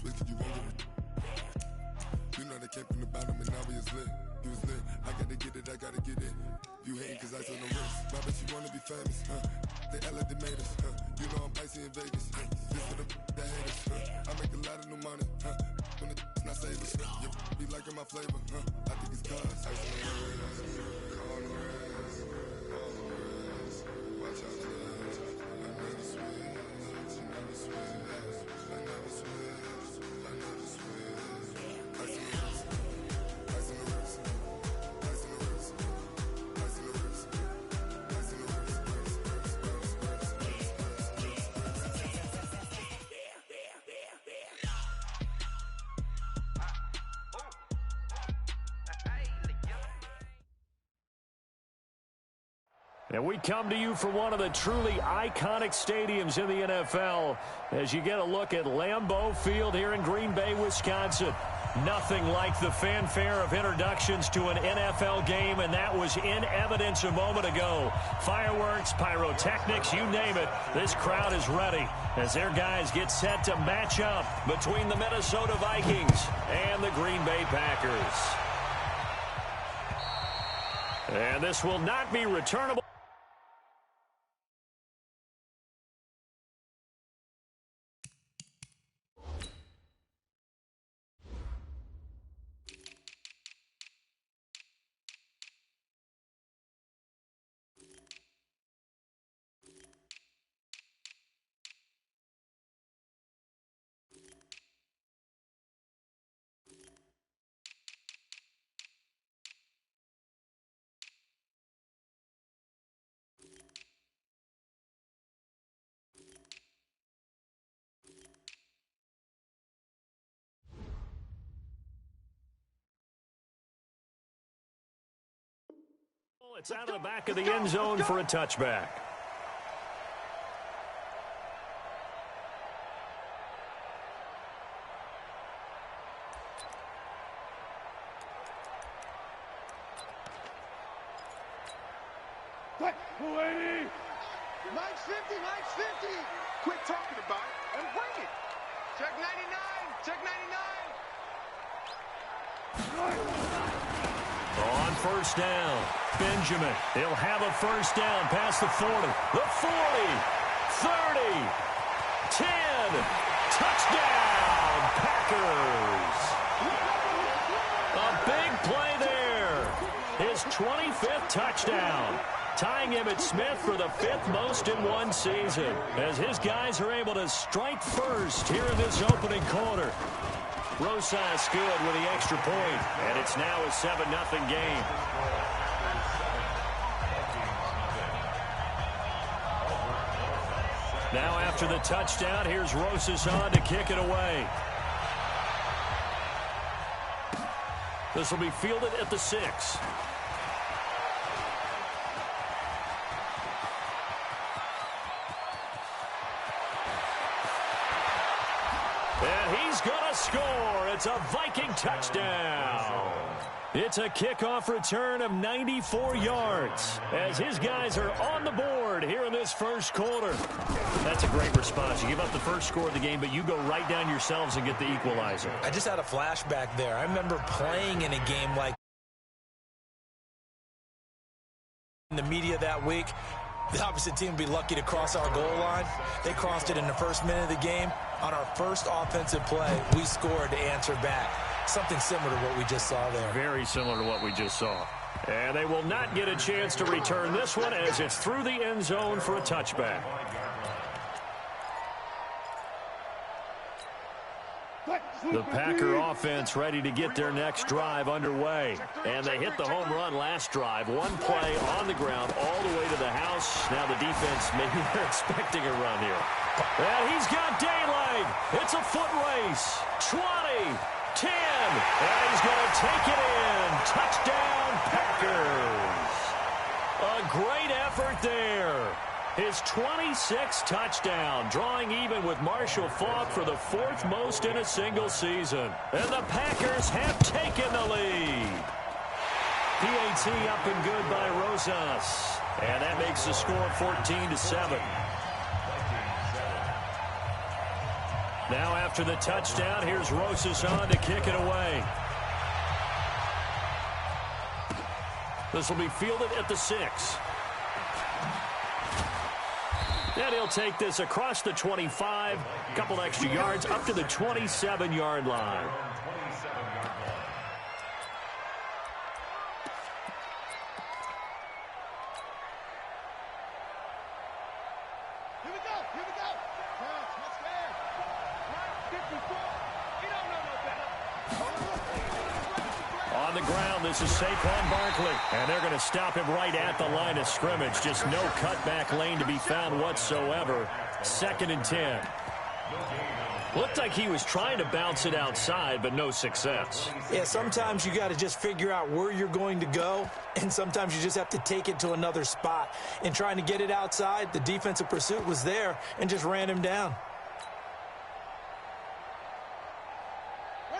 switch, you won't get it. You know they came from the bottom and now we is lit. You was lit, I gotta get it, I gotta get it. You hating cause I took no risks. Why bet you wanna be famous, They act like they made us, You know I'm icy in Vegas, This for the that hate us, I make a lot of new money, When the not save us, You be liking my flavor, I think it's cause ice on the red, on the res, watch out for this. I never switch, I never switch, I never switch, I never switch. Ice on the wrist, ice on the wrist, ice on the wrist, ice on the wrist, ice on the wrist, And we come to you from one of the truly iconic stadiums in the NFL as you get a look at Lambeau Field here in Green Bay, Wisconsin. Nothing like the fanfare of introductions to an NFL game, and that was in evidence a moment ago. Fireworks, pyrotechnics, you name it. This crowd is ready as their guys get set to match up between the Minnesota Vikings and the Green Bay Packers. And this will not be returnable. It's out of the back of the end zone for a touchback. Mike's 50, Mike's 50. Quit talking about it and bring it. Check 99, check 99. On first down, Benjamin. He'll have a first down past the 40, the 40, 30, 10. Touchdown, Packers. A big play there. His 25th touchdown. Tying Emmitt Smith for the 5th most in one season as his guys are able to strike first here in this opening quarter. Rosas good with the extra point, and it's now a 7-0 game. Now after the touchdown, here's Rosas on to kick it away. This will be fielded at the 6. And he's going to score. It's a Viking touchdown. It's a kickoff return of 94 yards as his guys are on the board here in this first quarter. That's a great response. You give up the first score of the game, but you go right down yourselves and get the equalizer. I just had a flashback there. I remember playing in a game like in the media that week. The opposite team would be lucky to cross our goal line. They crossed it in the first minute of the game. On our first offensive play, we scored to answer back. Something similar to what we just saw there. Very similar to what we just saw. And they will not get a chance to return this one as it's through the end zone for a touchback. The Packer offense ready to get their next drive underway. And they hit the home run last drive. One play on the ground all the way to the house. Now the defense, maybe they're expecting a run here. And he's got daylight. It's a foot race. 20, 10. And he's going to take it in. Touchdown, Packers. A great effort there. His 26th touchdown, drawing even with Marshall Faulk for the 4th most in a single season. And the Packers have taken the lead. PAT up and good by Rosas. And that makes the score 14-7. Now after the touchdown, here's Rosas on to kick it away. This will be fielded at the 6. And he'll take this across the 25, a couple extra yards up to the 27-yard line. On the ground, this is Saquon Barkley, and they're going to stop him right at the line of scrimmage. Just no cutback lane to be found whatsoever. 2nd and 10. Looked like he was trying to bounce it outside, but no success. Yeah, sometimes you got to just figure out where you're going to go, and sometimes you just have to take it to another spot. In trying to get it outside, the defensive pursuit was there and just ran him down.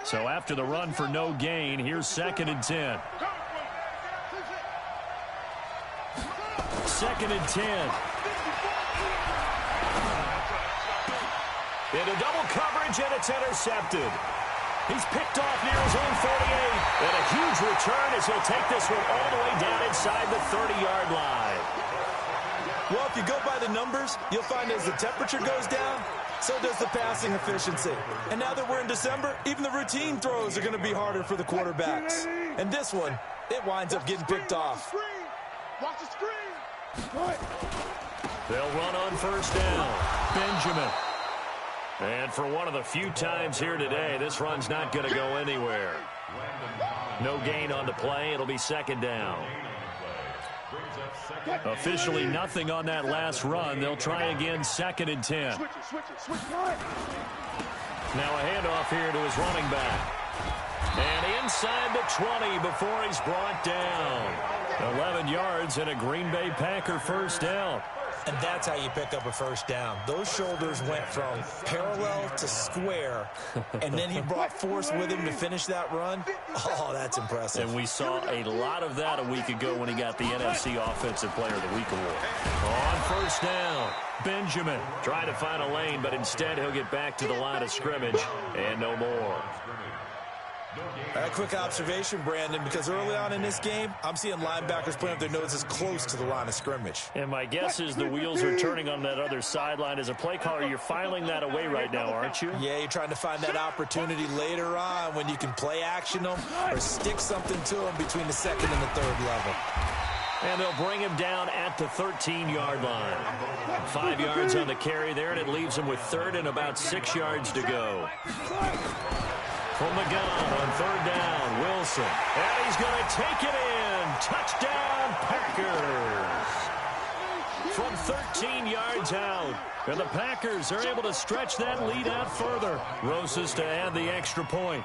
So after the run for no gain, here's 2nd and 10. 2nd and 10. Into double coverage, and it's intercepted. He's picked off near his own 48. And a huge return as he'll take this one all the way down inside the 30-yard line. Well, if you go by the numbers, you'll find as the temperature goes down, so does the passing efficiency. And now that we're in December, even the routine throws are going to be harder for the quarterbacks. And this one, it winds up getting picked off. Watch the screen. They'll run on 1st down. Benjamin. And for one of the few times here today, this run's not going to go anywhere. No gain on the play. It'll be 2nd down. Officially nothing on that last run. They'll try again, 2nd and 10. Now a handoff here to his running back. And inside the 20 before he's brought down. 11 yards and a Green Bay Packer 1st down. And that's how you pick up a 1st down. Those shoulders went from parallel to square, and then he brought force with him to finish that run. Oh, that's impressive. And we saw a lot of that a week ago when he got the NFC Offensive Player of the Week award. On 1st down, Benjamin trying to find a lane, but instead he'll get back to the line of scrimmage and no more. A quick observation, Brandon, because early on in this game, I'm seeing linebackers putting up their noses close to the line of scrimmage. And my guess is the wheels are turning on that other sideline. As a play caller, you're filing that away right now, aren't you? Yeah, you're trying to find that opportunity later on when you can play action them or stick something to them between the 2nd and the 3rd level. And they'll bring him down at the 13-yard line. 5 yards on the carry there, and it leaves him with 3rd and about 6 yards to go. From the gun on 3rd down, Wilson. And he's going to take it in. Touchdown, Packers. From 13 yards out. And the Packers are able to stretch that lead out further. Rosas to add the extra point.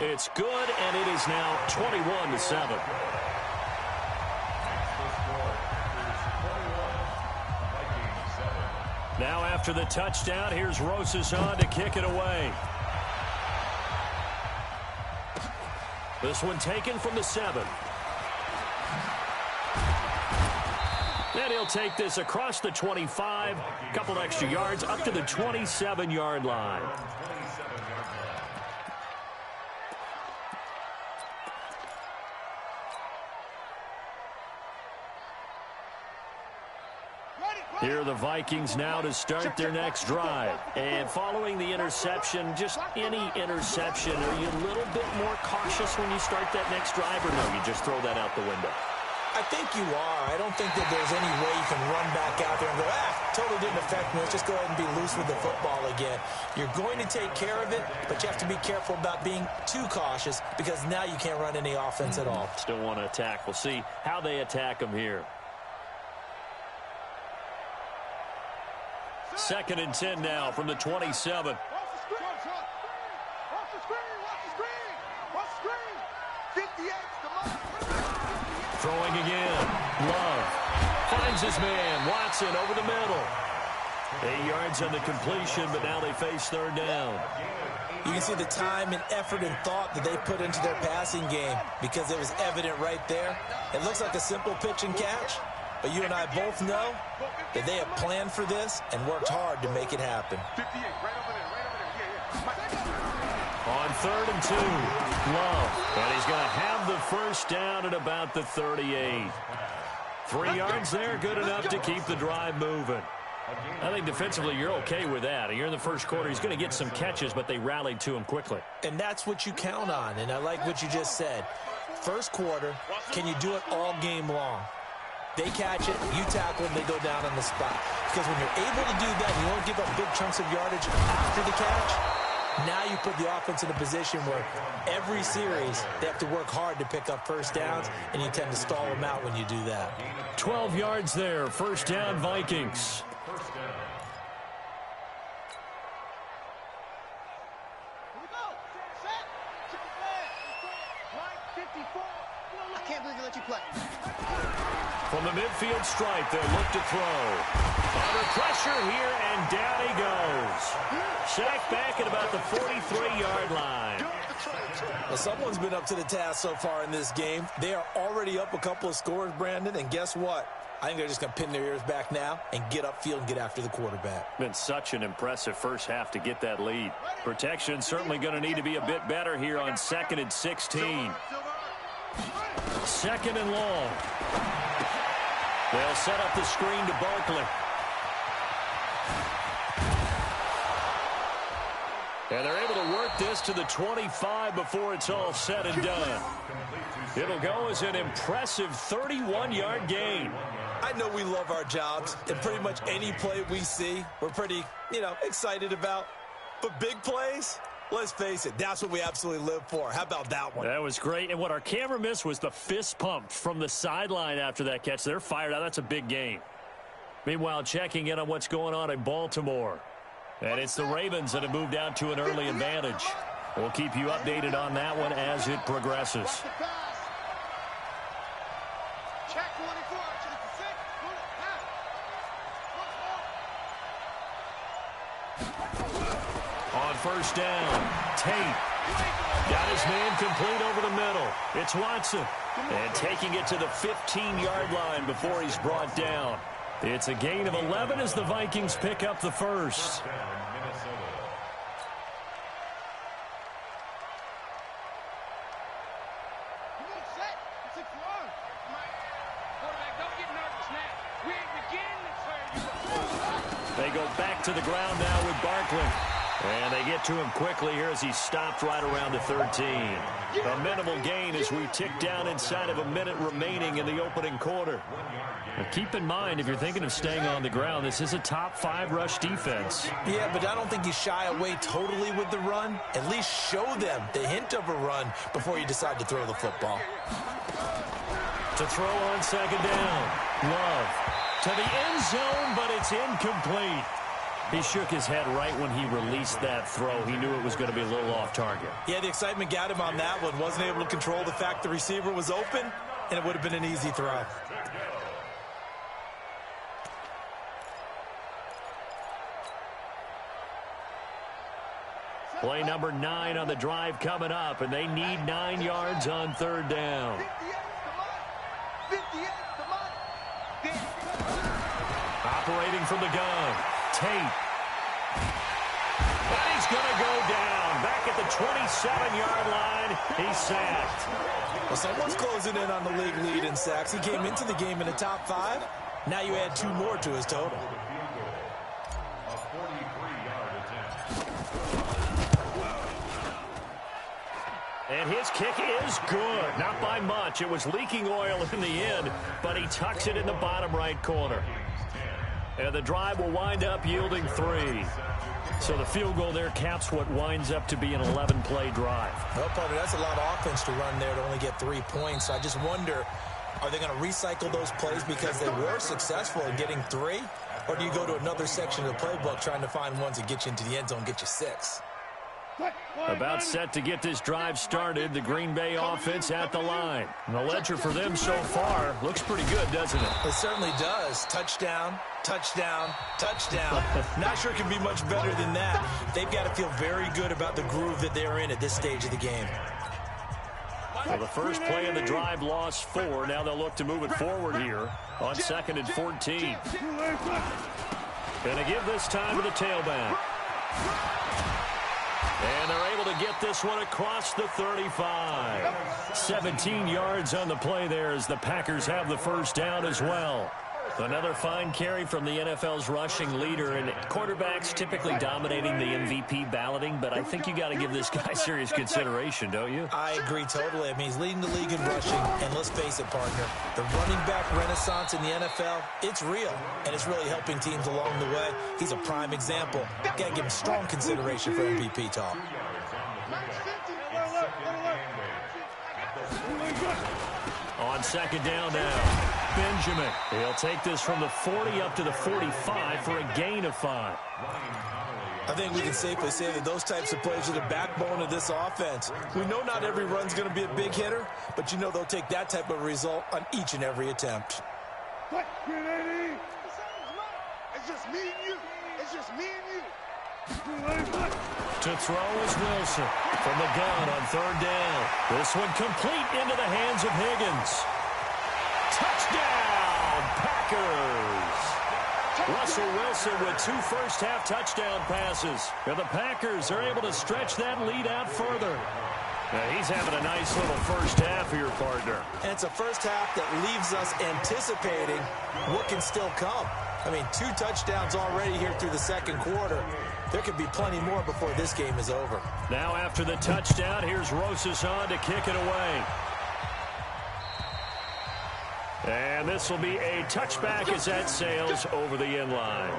It's good, and it is now 21-7. Now after the touchdown, here's Rosas on to kick it away. This one taken from the 7. And he'll take this across the 25, a couple extra yards up to the 27-yard line. Here are the Vikings now to start their next drive. And following the interception, just any interception, are you a little bit more cautious when you start that next drive, or no, you just throw that out the window? I think you are. I don't think that there's any way you can run back out there and go, totally didn't affect me. Let's just go ahead and be loose with the football again. You're going to take care of it, but you have to be careful about being too cautious because now you can't run any offense at all. Still want to attack. We'll see how they attack them here. 2nd and 10 now from the 27. Throwing again. Love finds his man. Watson over the middle. 8 yards on the completion, but now they face 3rd down. You can see the time and effort and thought that they put into their passing game because it was evident right there. It looks like a simple pitch and catch, But you and I both know that they have planned for this and worked hard to make it happen. 58, right over there, right over there. On 3rd and 2, Love. And he's going to have the first down at about the 38. 3 yards there, good enough to keep the drive moving. I think defensively you're okay with that. You're in the first quarter. He's going to get some catches, but they rallied to him quickly. And that's what you count on, and I like what you just said. First quarter, can you do it all game long? They catch it, you tackle them, they go down on the spot. Because when you're able to do that, you don't give up big chunks of yardage after the catch, now you put the offense in a position where every series they have to work hard to pick up first downs, and you tend to stall them out when you do that. 12 yards there, first down Vikings. I can't believe they let you play. From the midfield stripe, they'll look to throw. Under pressure here, and down he goes. Sacked back at about the 43-yard line. Well, someone's been up to the task so far in this game. They are already up a couple of scores, Brandon, and guess what? I think they're just going to pin their ears back now and get upfield and get after the quarterback. Been such an impressive first half to get that lead. Protection certainly going to need to be a bit better here on 2nd and 16. 2nd and long. They'll set up the screen to Barkley. And they're able to work this to the 25 before it's all said and done. It'll go as an impressive 31-yard gain. I know we love our jobs, and pretty much any play we see, we're pretty, excited about. But big plays, let's face it, that's what we absolutely live for. How about that one? That was great. And what our camera missed was the fist pump from the sideline after that catch. They're fired out. That's a big game. Meanwhile, checking in on what's going on in Baltimore. And it's the Ravens that have moved out to an early advantage. We'll keep you updated on that one as it progresses. Check 24. On first down, Tate got his man complete over the middle. It's Watson. And taking it to the 15-yard line before he's brought down. It's a gain of 11 as the Vikings pick up the first. They go back to the ground now with Barkley. And they get to him quickly here as he stopped right around the 13. A minimal gain as we tick down inside of a minute remaining in the opening quarter. Now keep in mind, if you're thinking of staying on the ground, this is a top 5 rush defense. Yeah, but I don't think you shy away totally with the run. At least show them the hint of a run before you decide to throw the football. To throw on 2nd down. Love to the end zone, but it's incomplete. He shook his head right when he released that throw. He knew it was going to be a little off target. Yeah, the excitement got him on that one. Wasn't able to control the fact the receiver was open, and it would have been an easy throw. Play number 9 on the drive coming up, and they need 9 yards on 3rd down. 58, Operating from the gun, Tate. And he's going to go down. Back at the 27-yard line, he's sacked. Well, someone's closing in on the league lead in sacks. He came into the game in the top 5. Now you add 2 more to his total. And his kick is good. Not by much. It was leaking oil in the end, but he tucks it in the bottom right corner. And the drive will wind up yielding 3. So the field goal there caps what winds up to be an 11-play drive. Well, partner, that's a lot of offense to run there to only get 3 points. I just wonder, are they going to recycle those plays because they were successful in getting 3? Or do you go to another section of the playbook trying to find ones that get you into the end zone and get you 6? About set to get this drive started, the Green Bay offense at the line. And the ledger for them so far looks pretty good, doesn't it? It certainly does. Touchdown, touchdown, touchdown. Not sure it can be much better than that. They've got to feel very good about the groove that they're in at this stage of the game. Well, the first play of the drive lost 4. Now they'll look to move it forward here on 2nd and 14. Going to give this time to the tailback. And they're able to get this one across the 35. 17 yards on the play there as the Packers have the first down as well. Another fine carry from the NFL's rushing leader, and quarterbacks typically dominating the MVP balloting, but I think you got to give this guy serious consideration, don't you? I agree totally. I mean, he's leading the league in rushing, and let's face it, partner, the running back renaissance in the NFL, it's real, and it's really helping teams along the way. He's a prime example. Got to give him strong consideration for MVP talk. On 2nd down now, Benjamin. He'll take this from the 40 up to the 45 for a gain of 5. I think we can safely say that those types of plays are the backbone of this offense. We know not every run's going to be a big hitter, but you know they'll take that type of result on each and every attempt. It's just me and you. It's just me and you. To throw is Wilson from the gun on 3rd down. This one complete into the hands of Higgins. Touchdown, Packers! Russell Wilson with 2 first-half touchdown passes. And the Packers are able to stretch that lead out further. Now he's having a nice little first half here, partner. And it's a first half that leaves us anticipating what can still come. I mean, 2 touchdowns already here through the 2nd quarter. There could be plenty more before this game is over. Now after the touchdown, here's Rosas on to kick it away. And this will be a touchback as that sails over the end line.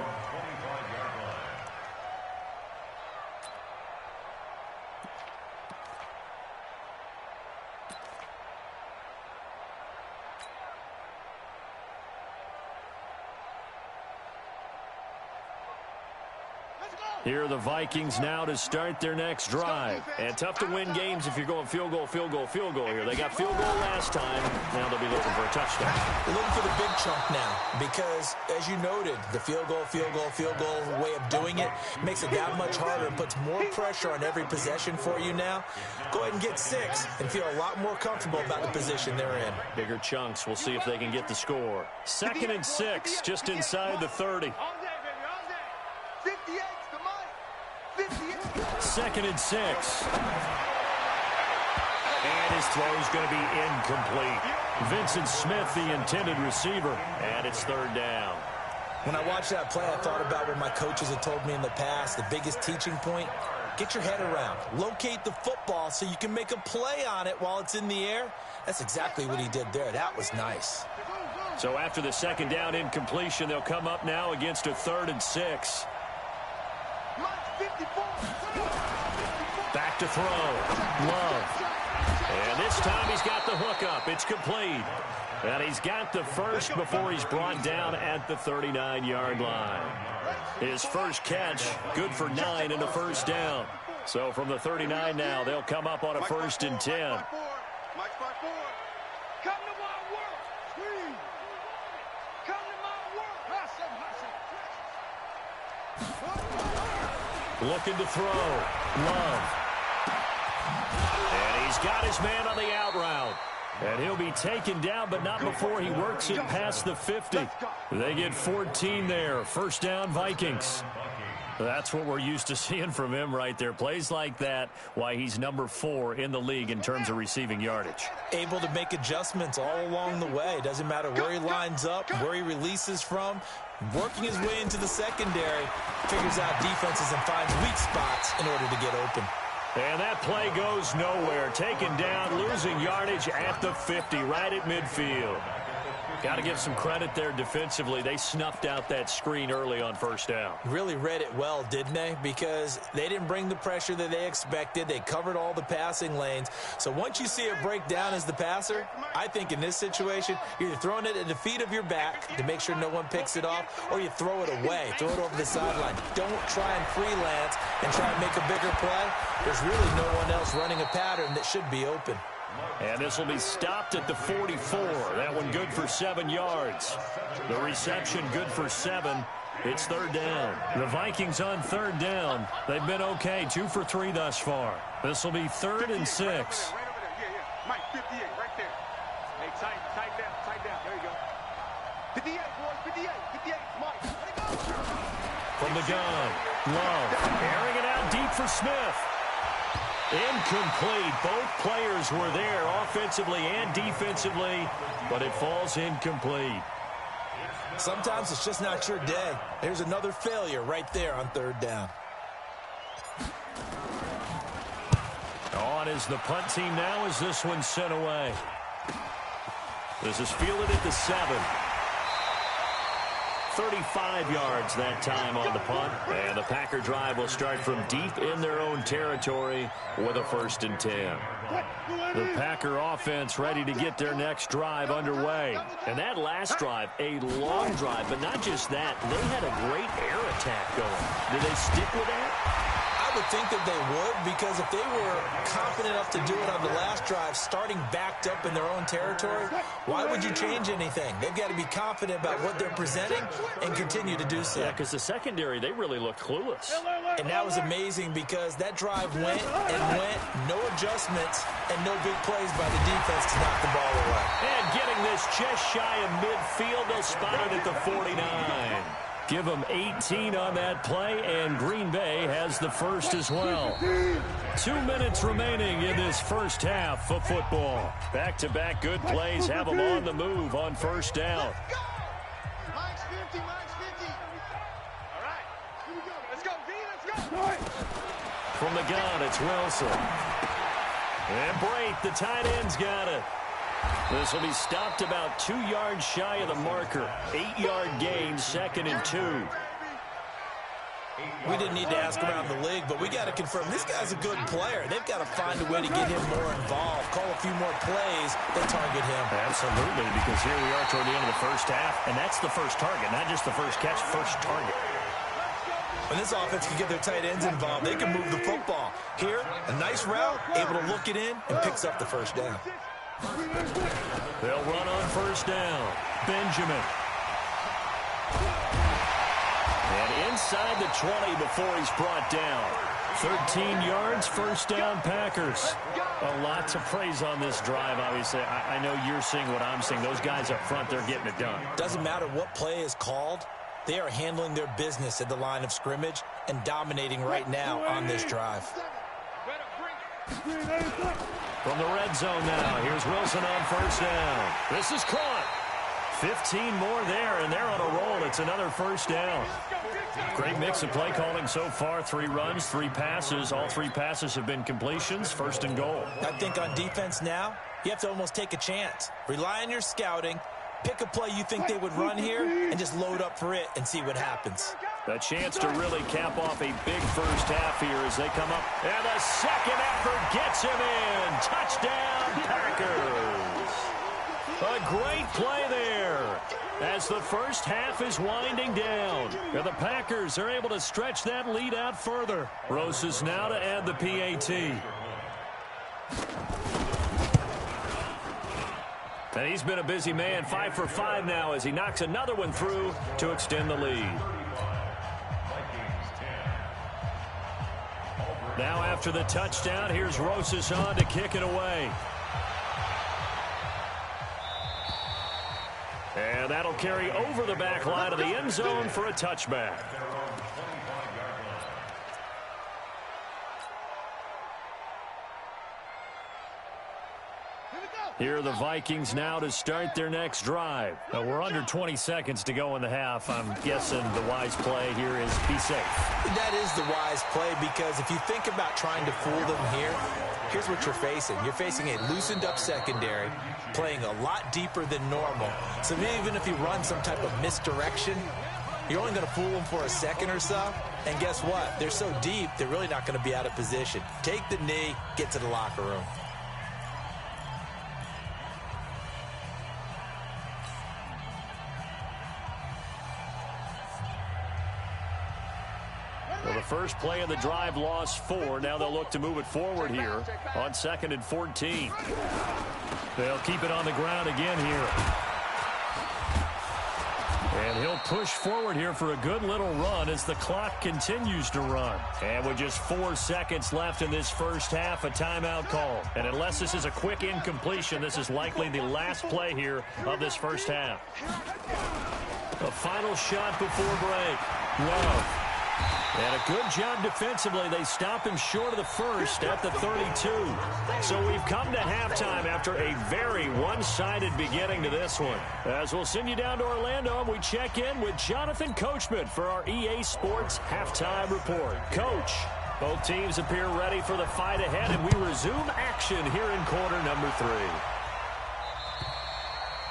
Here are the Vikings now to start their next drive. And tough to win games if you're going field goal, field goal, field goal here. They got field goal last time. Now they'll be looking for a touchdown. They're looking for the big chunk now because, as you noted, the field goal way of doing it makes it that much harder and puts more pressure on every possession for you now. Go ahead and get 6 and feel a lot more comfortable about the position they're in. Bigger chunks. We'll see if they can get the score. 2nd and 6, just inside the 30. 2nd and 6. And his throw is going to be incomplete. Vincent Smith, the intended receiver, and it's 3rd down. When I watched that play, I thought about what my coaches had told me in the past. The biggest teaching point, get your head around. Locate the football so you can make a play on it while it's in the air. That's exactly what he did there. That was nice. So after the 2nd down incompletion, they'll come up now against a 3rd and 6. Back to throw. Love. And this time he's got the hook up. It's complete. And he's got the first before he's brought down at the 39-yard line. His first catch, good for 9 and a first down. So from the 39 now, they'll come up on a 1st and 10. Looking to throw. Love. And he's got his man on the out route. And he'll be taken down, but not before he works it past the 50. They get 14 there. 1st down, Vikings. That's what we're used to seeing from him right there. Plays like that, why he's number 4 in the league in terms of receiving yardage. Able to make adjustments all along the way. Doesn't matter where he lines up, where he releases from. Working his way into the secondary, figures out defenses and finds weak spots in order to get open. And that play goes nowhere. Taken down, losing yardage at the 50, right at midfield. Got to give some credit there defensively. They snuffed out that screen early on 1st down. Really read it well, didn't they? Because they didn't bring the pressure that they expected. They covered all the passing lanes. So once you see it break down as the passer, I think in this situation, you're either throwing it at the feet of your back to make sure no one picks it off, or you throw it away, throw it over the sideline. Don't try and freelance and try and make a bigger play. There's really no one else running a pattern that should be open. And this will be stopped at the 44. That one good for 7 yards. The reception good for 7. It's 3rd down. The Vikings on 3rd down. They've been okay. 2 for 3 thus far. This will be 3rd and 6. Mike, 58, right there. Hey, tighten down. There you go. 58, boys, 58, Mike. Let it go. From the gun, Love, airing it out deep for Smith. Incomplete. Both players were there offensively and defensively, but it falls incomplete. Sometimes it's just not your day. There's another failure right there on third down. On is the punt team now as this one's sent away. This is fielded at the 7. 35 yards that time on the punt. And the Packer drive will start from deep in their own territory with a 1st and 10. The Packer offense ready to get their next drive underway. And that last drive, a long drive, but not just that. They had a great air attack going. Did they stick with that? I would think that they would, because if they were confident enough to do it on the last drive, starting backed up in their own territory, why would you change anything? They've got to be confident about what they're presenting and continue to do so. Yeah, because the secondary, they really looked clueless. And that was amazing because that drive went and went, no adjustments, and no big plays by the defense to knock the ball away. And getting this just shy of midfield, they'll spot it at the 49. Give them 18 on that play, and Green Bay has the first as well. 2 minutes remaining in this first half of football. Back-to-back good plays have them on the move on first down. Mike's 50. All right, here we go. Let's go, V, let's go. From the gun, it's Wilson. And Brate, the tight end's got it. This will be stopped about 2 yards shy of the marker. 8-yard gain, 2nd and 2. We didn't need to ask around the league, but we got to confirm this guy's a good player. They've got to find a way to get him more involved, call a few more plays that target him. Absolutely, because here we are toward the end of the first half, and that's the first target, not just the first catch, first target. When this offense can get their tight ends involved, they can move the football. Here, a nice route, able to look it in, and picks up the first down. They'll run on first down. Benjamin. And inside the 20 before he's brought down. 13 yards, first down, Packers. A lot to praise on this drive, obviously. I know you're seeing what I'm seeing. Those guys up front, they're getting it done. Doesn't matter what play is called. They are handling their business at the line of scrimmage and dominating right now on this drive. From the red zone now, here's Wilson on first down. This is caught. 15 more there, and they're on a roll. It's another first down. Great mix of play calling so far. 3 runs, 3 passes. All 3 passes have been completions. 1st and goal. I think on defense now, you have to almost take a chance. Rely on your scouting. Pick a play you think they would run here and just load up for it and see what happens. A chance to really cap off a big first half here as they come up. And the second effort gets him in. Touchdown, Packers. A great play there as the first half is winding down. And the Packers are able to stretch that lead out further. Rosas now to add the PAT. And he's been a busy man, 5 for 5 now as he knocks another one through to extend the lead. Now after the touchdown, here's Rosas on to kick it away. And that'll carry over the back line of the end zone for a touchback. Here are the Vikings now to start their next drive. We're under 20 seconds to go in the half. I'm guessing the wise play here is be safe. That is the wise play because if you think about trying to fool them here, here's what you're facing. You're facing a loosened up secondary, playing a lot deeper than normal. So even if you run some type of misdirection, you're only going to fool them for a second or so. And guess what? They're so deep, they're really not going to be out of position. Take the knee, get to the locker room. Well, the first play of the drive lost 4. Now they'll look to move it forward here on 2nd and 14. They'll keep it on the ground again here. And he'll push forward here for a good little run as the clock continues to run. And with just 4 seconds left in this first half, a timeout call. And unless this is a quick incompletion, this is likely the last play here of this first half. A final shot before break. Love. And a good job defensively. They stop him short of the first at the 32. So we've come to halftime after a very one-sided beginning to this one. As we'll send you down to Orlando, and we check in with Jonathan Coachman for our EA Sports Halftime Report. Coach, both teams appear ready for the fight ahead, and we resume action here in quarter number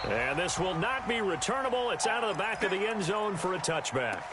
3. And this will not be returnable. It's out of the back of the end zone for a touchback.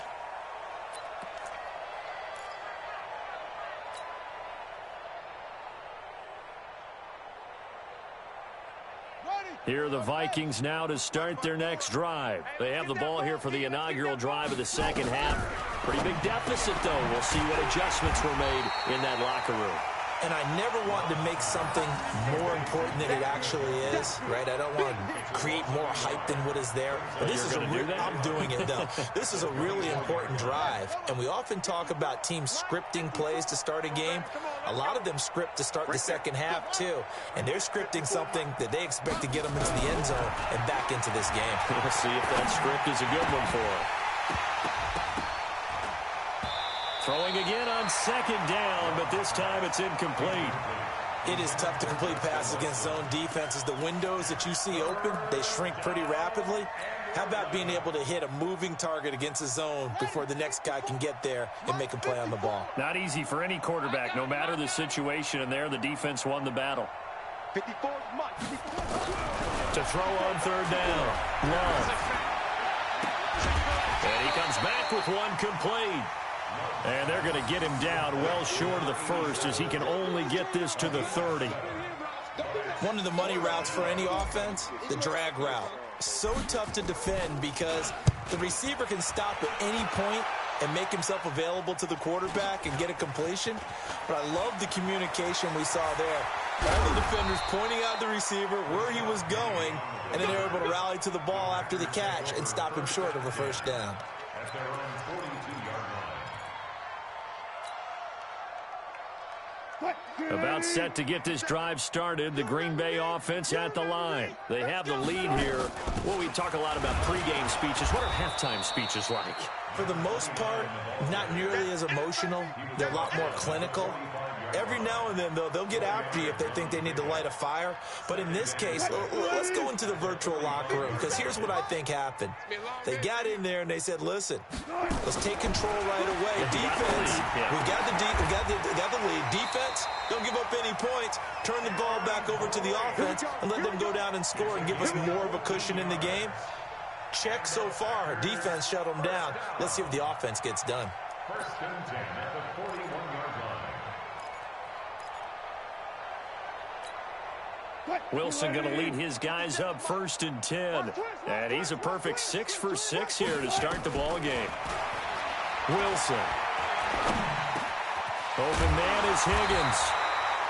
Here are the Vikings now to start their next drive. They have the ball here for the inaugural drive of the second half. Pretty big deficit, though. We'll see what adjustments were made in that locker room. And I never want to make something more important than it actually is, right? I don't want to create more hype than what is there. But this is I'm doing it, though. This is a really important drive. And we often talk about teams scripting plays to start a game. A lot of them script to start the second half, too. And they're scripting something that they expect to get them into the end zone and back into this game. We'll see if that script is a good one for them. Throwing again on second down, but this time it's incomplete. It is tough to complete passes against zone defenses. The windows that you see open, they shrink pretty rapidly. How about being able to hit a moving target against a zone before the next guy can get there and make a play on the ball? Not easy for any quarterback, no matter the situation, and there the defense won the battle. 54 To throw on third down. Love. And he comes back with one complete. And they're going to get him down well short of the first as he can only get this to the 30. One of the money routes for any offense, the drag route. So tough to defend because the receiver can stop at any point and make himself available to the quarterback and get a completion. But I love the communication we saw there. All the defenders pointing out the receiver where he was going, and then they were able to rally to the ball after the catch and stop him short of a first down. About set to get this drive started, the Green Bay offense at the line. They have the lead here. Well, we talk a lot about pregame speeches. What are halftime speeches like? For the most part, not nearly as emotional. They're a lot more clinical. Every now and then, though, they'll get after you if they think they need to light a fire. But in this case, let's go into the virtual locker room, because here's what I think happened. They got in there and they said, listen, let's take control right away. Defense, we got the lead. Defense, don't give up any points. Turn the ball back over to the offense and let them go down and score and give us more of a cushion in the game. Check so far. Defense shut them down. Let's see if the offense gets done. First and 10 at the 41-yard line. Wilson going to lead his guys up first and 10. And he's a perfect 6 for 6 here to start the ball game. Wilson. Open man is Higgins.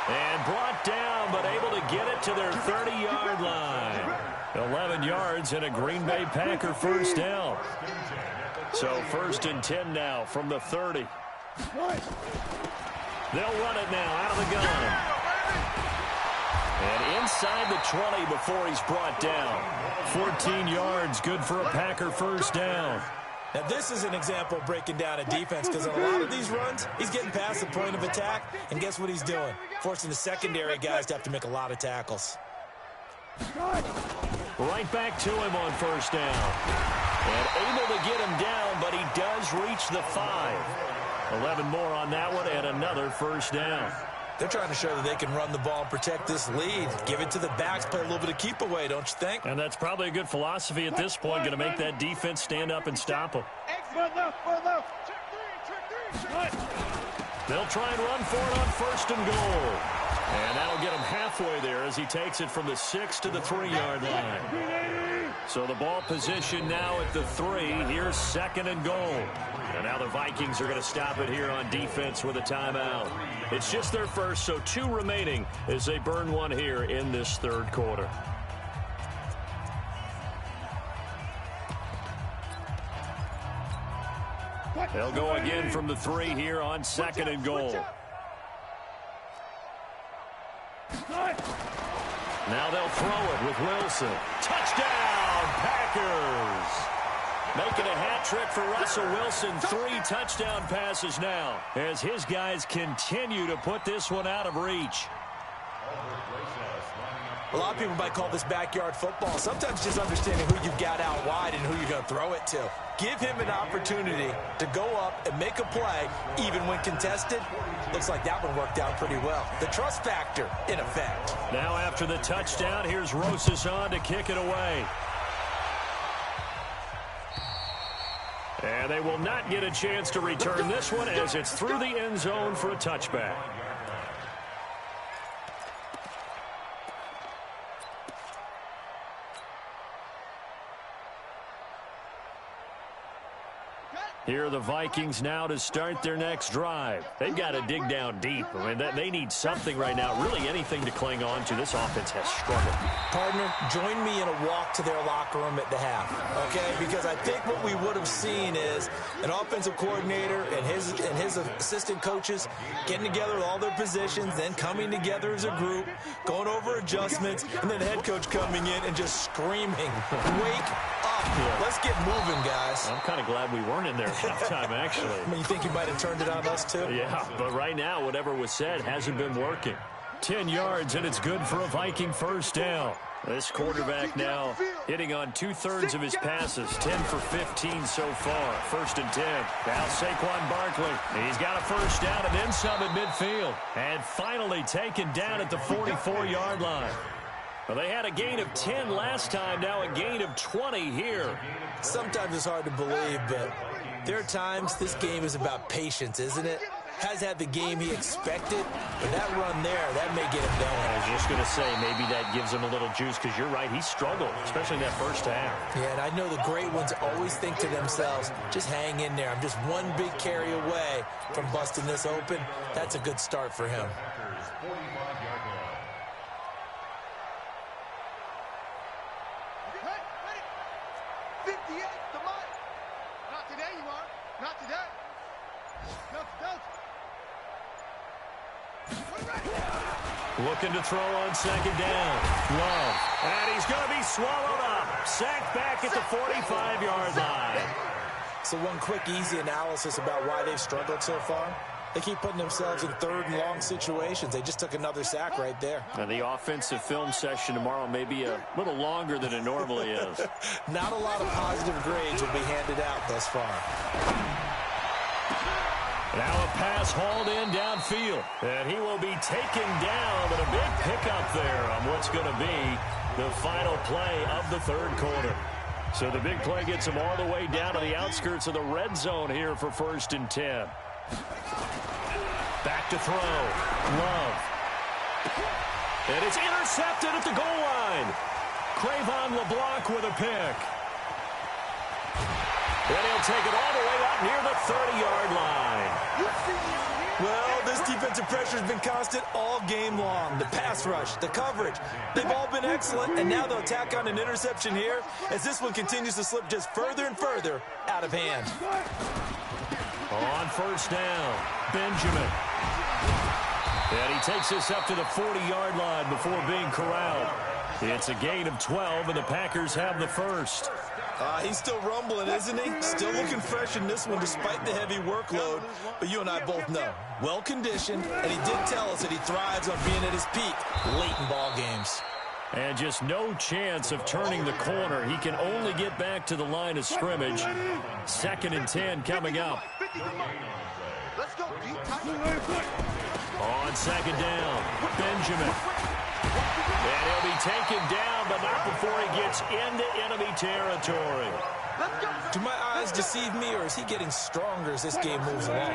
And brought down, but able to get it to their 30-yard line. 11 yards and a Green Bay Packer first down. So first and 10 now from the 30. They'll run it now out of the gun. And inside the 20 before he's brought down. 14 yards, good for a Packer first down. Now, this is an example of breaking down a defense, because in a lot of these runs, he's getting past the point of attack, and guess what he's doing? Forcing the secondary guys to have to make a lot of tackles. Right back to him on first down. And able to get him down, but he does reach the 5. 11 more on that one, and another first down. They're trying to show that they can run the ball and protect this lead. Give it to the backs, play a little bit of keep away, don't you think? And that's probably a good philosophy at this point, going to make that defense stand up and stop them. They'll try and run for it on first and goal. And that'll get him halfway there as he takes it from the 6 to the 3-yard line. So the ball position now at the 3. Here's second and goal. And now the Vikings are going to stop it here on defense with a timeout. It's just their first, so 2 remaining as they burn one here in this third quarter. They'll go again from the 3 here on 2nd and goal. Now they'll throw it with Wilson. Touchdown, Packers! Making a hat trick for Russell Wilson. 3 touchdown passes now as his guys continue to put this one out of reach. A lot of people might call this backyard football. Sometimes just understanding who you've got out wide and who you're going to throw it to. Give him an opportunity to go up and make a play, even when contested. Looks like that one worked out pretty well. The trust factor, in effect. Now after the touchdown, here's Rosas on to kick it away. And they will not get a chance to return this one as it's through the end zone for a touchback. Here are the Vikings now to start their next drive. They've got to dig down deep. I mean, they need something right now, really anything to cling on to. This offense has struggled. Partner, join me in a walk to their locker room at the half, okay? Because I think what we would have seen is an offensive coordinator and his assistant coaches getting together with all their positions, then coming together as a group, going over adjustments, and then the head coach coming in and just screaming, wake up. Yeah. Let's get moving, guys. I'm kind of glad we weren't in there at halftime, actually. I mean, you think you might have turned it on us, too? Yeah, but right now, whatever was said hasn't been working. 10 yards, and it's good for a Viking first down. This quarterback now hitting on 2/3 of his passes, 10 for 15 so far. 1st and 10. Now Saquon Barkley. He's got a first down and then some at midfield. And finally taken down at the 44-yard line. Well, they had a gain of 10 last time, now a gain of 20 here. Sometimes it's hard to believe, but there are times this game is about patience, isn't it? Has had the game he expected, but that run there, that may get him going. I was just going to say, maybe that gives him a little juice, because you're right, he struggled, especially in that first half. Yeah, and I know the great ones always think to themselves, just hang in there. I'm just one big carry away from busting this open. That's a good start for him. Looking to throw on 2nd down. Love. And he's going to be swallowed up. Sacked back at the 45-yard line. So one quick, easy analysis about why they've struggled so far. They keep putting themselves in 3rd and long situations. They just took another sack right there. And the offensive film session tomorrow may be a little longer than it normally is. Not a lot of positive grades will be handed out thus far. Now a pass hauled in downfield. And he will be taken down, but a big pickup there on what's going to be the final play of the 3rd quarter. So the big play gets him all the way down to the outskirts of the red zone here for 1st and 10. Back to throw. Love. And it's intercepted at the goal line. Cravon LeBlanc with a pick. And he'll take it all the way up near the 30-yard line. Well, this defensive pressure has been constant all game long. The pass rush, the coverage, they've all been excellent, and now they'll tack on an interception here as this one continues to slip just further and further out of hand. On 1st down, Benjamin. And he takes this up to the 40-yard line before being corralled. It's a gain of 12, and the Packers have the first. He's still rumbling, isn't he? Still looking fresh in this one despite the heavy workload. But you and I both know, well-conditioned, and he did tell us that he thrives on being at his peak late in ball games. And just no chance of turning the corner. He can only get back to the line of scrimmage. 2nd and 10 coming up. On 2nd down, Benjamin. And he'll be taken down, but not before he gets into enemy territory. Do my eyes deceive me, or is he getting stronger as this game moves along?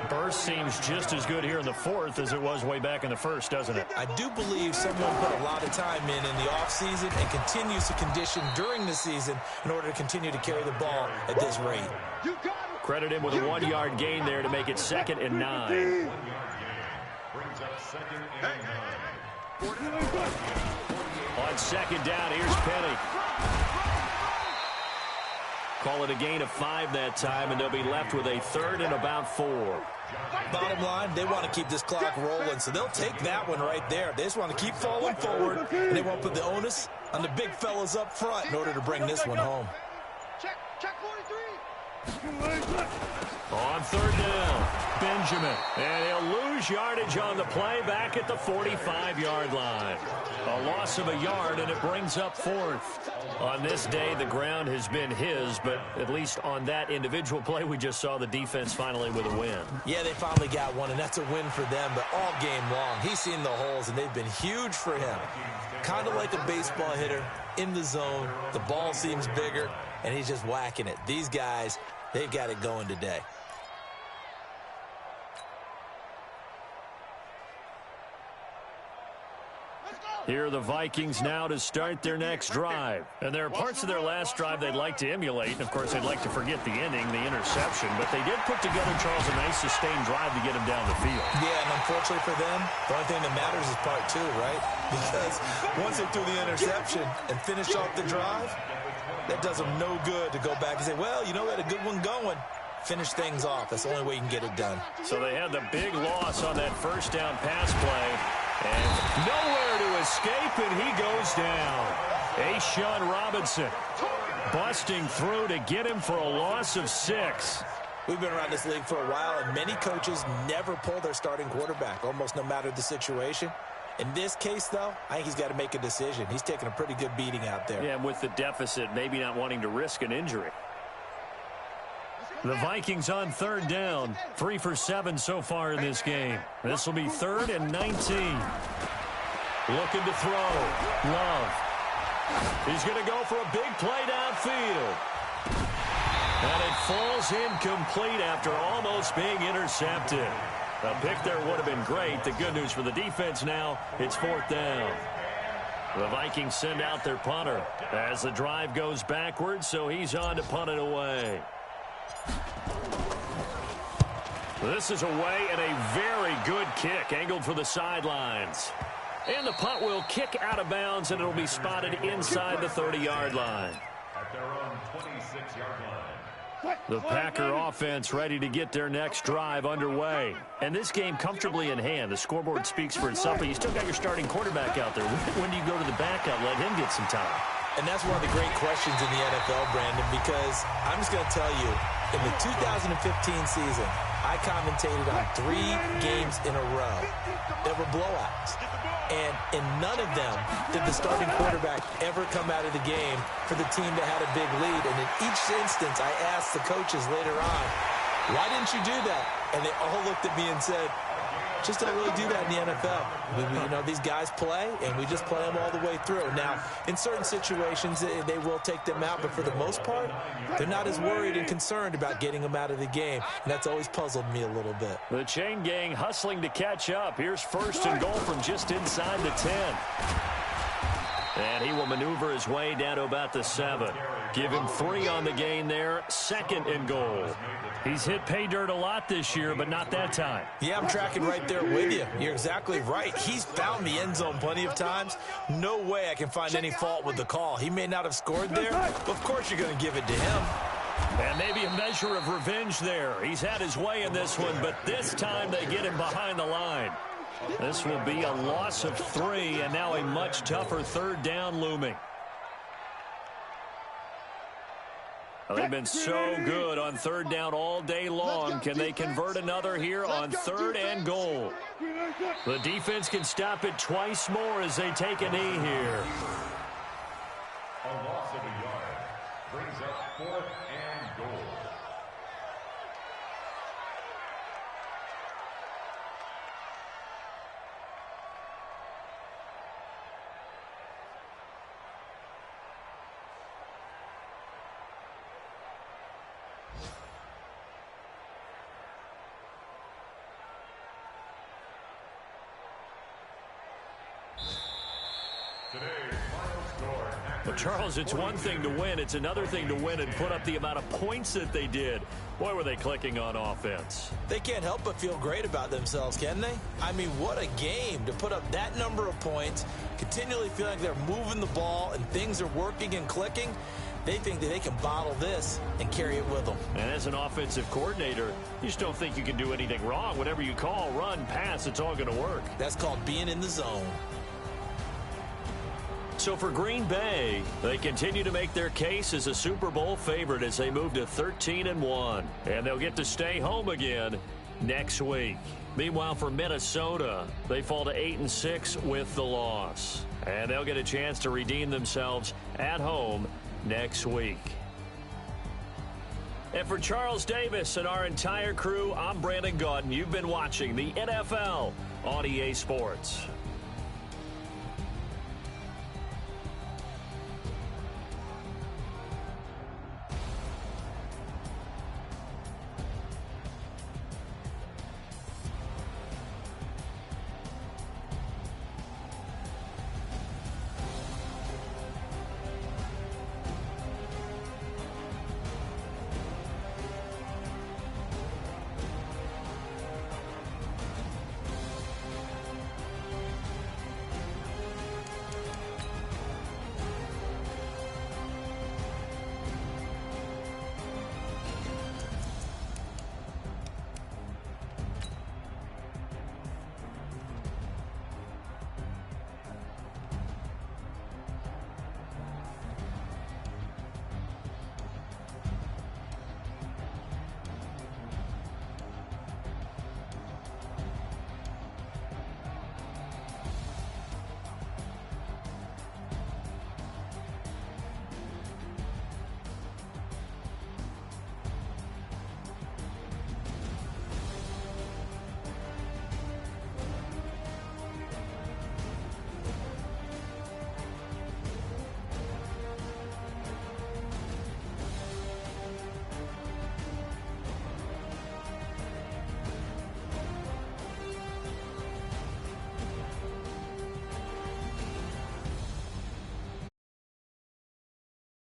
Burst seems just as good here in the 4th as it was way back in the 1st, doesn't it? I do believe someone put a lot of time in the offseason and continues to condition during the season in order to continue to carry the ball at this rate. Credit him with a 1-yard gain there to make it 2nd and 9. On 2nd down, here's Penny. Call it a gain of 5 that time, and they'll be left with a third and about 4. Bottom line, they want to keep this clock rolling, so they'll take that one right there. They just want to keep falling forward, and they won't put the onus on the big fellas up front in order to bring this one home. Check 43. On third down, Benjamin. And he'll lose yardage on the play back at the 45-yard line. A loss of a yard, and it brings up 4th. On this day, the ground has been his, but at least on that individual play, we just saw the defense finally with a win. Yeah, they finally got one, and that's a win for them, but all game long, he's seen the holes, and they've been huge for him. Kind of like a baseball hitter in the zone. The ball seems bigger, and he's just whacking it. These guys, they've got it going today. Here are the Vikings now to start their next drive. And there are parts of their last drive they'd like to emulate. And, of course, they'd like to forget the ending, the interception. But they did put together, Charles, a nice sustained drive to get them down the field. Yeah, and unfortunately for them, the only thing that matters is part 2, right? Because once they threw the interception and finished off the drive, that does them no good to go back and say, well, you know, we had a good one going. Finish things off. That's the only way you can get it done. So they had the big loss on that first down pass play. And nowhere to escape, and he goes down. A'Shawn Robinson busting through to get him for a loss of 6. We've been around this league for a while, and many coaches never pull their starting quarterback, almost no matter the situation. In this case, though, I think he's got to make a decision. He's taking a pretty good beating out there. Yeah, and with the deficit, maybe not wanting to risk an injury. The Vikings on third down, 3 for 7 so far in this game. This will be 3rd and 19. Looking to throw. Love. He's going to go for a big play downfield. And it falls incomplete after almost being intercepted. A pick there would have been great. The good news for the defense now, it's 4th down. The Vikings send out their punter as the drive goes backwards, so he's on to punt it away. This is away and a very good kick angled for the sidelines. And the punt will kick out of bounds, and it'll be spotted inside the 30-yard line. At their own 26-yard line. The Packer offense ready to get their next drive underway. And this game comfortably in hand. The scoreboard speaks for itself, but you still got your starting quarterback out there. When do you go to the backup? Let him get some time. And that's one of the great questions in the NFL, Brandon, because I'm just going to tell you, in the 2015 season, I commentated on 3 games in a row that were blowouts. And in none of them did the starting quarterback ever come out of the game for the team that had a big lead. And in each instance, I asked the coaches later on, why didn't you do that? And they all looked at me and said, just don't really do that in the NFL. You know, these guys play, and we just play them all the way through. Now, in certain situations, they will take them out, but for the most part, they're not as worried and concerned about getting them out of the game, and that's always puzzled me a little bit. The chain gang hustling to catch up. Here's 1st and goal from just inside the 10. And he will maneuver his way down to about the 7. Give him 3 on the gain there. 2nd and goal. He's hit pay dirt a lot this year, but not that time. Yeah, I'm tracking right there with you. You're exactly right. He's found the end zone plenty of times. No way I can find any fault with the call. He may not have scored there, but of course you're going to give it to him. And maybe a measure of revenge there. He's had his way in this one, but this time they get him behind the line. This will be a loss of 3, and now a much tougher 3rd down looming. They've been so good on 3rd down all day long. Can they convert another here on 3rd and goal? The defense can stop it twice more as they take a knee here. A loss of a yard brings up 4th and goal. Well, Charles, it's one thing to win. It's another thing to win and put up the amount of points that they did. Boy, were they clicking on offense. They can't help but feel great about themselves, can they? I mean, what a game to put up that number of points, continually feeling like they're moving the ball and things are working and clicking. They think that they can bottle this and carry it with them. And as an offensive coordinator, you just don't think you can do anything wrong. Whatever you call, run, pass, it's all going to work. That's called being in the zone. So for Green Bay, they continue to make their case as a Super Bowl favorite as they move to 13-1. And they'll get to stay home again next week. Meanwhile, for Minnesota, they fall to 8-6 with the loss. And they'll get a chance to redeem themselves at home next week. And for Charles Davis and our entire crew, I'm Brandon Gaudin. You've been watching the NFL on EA Sports.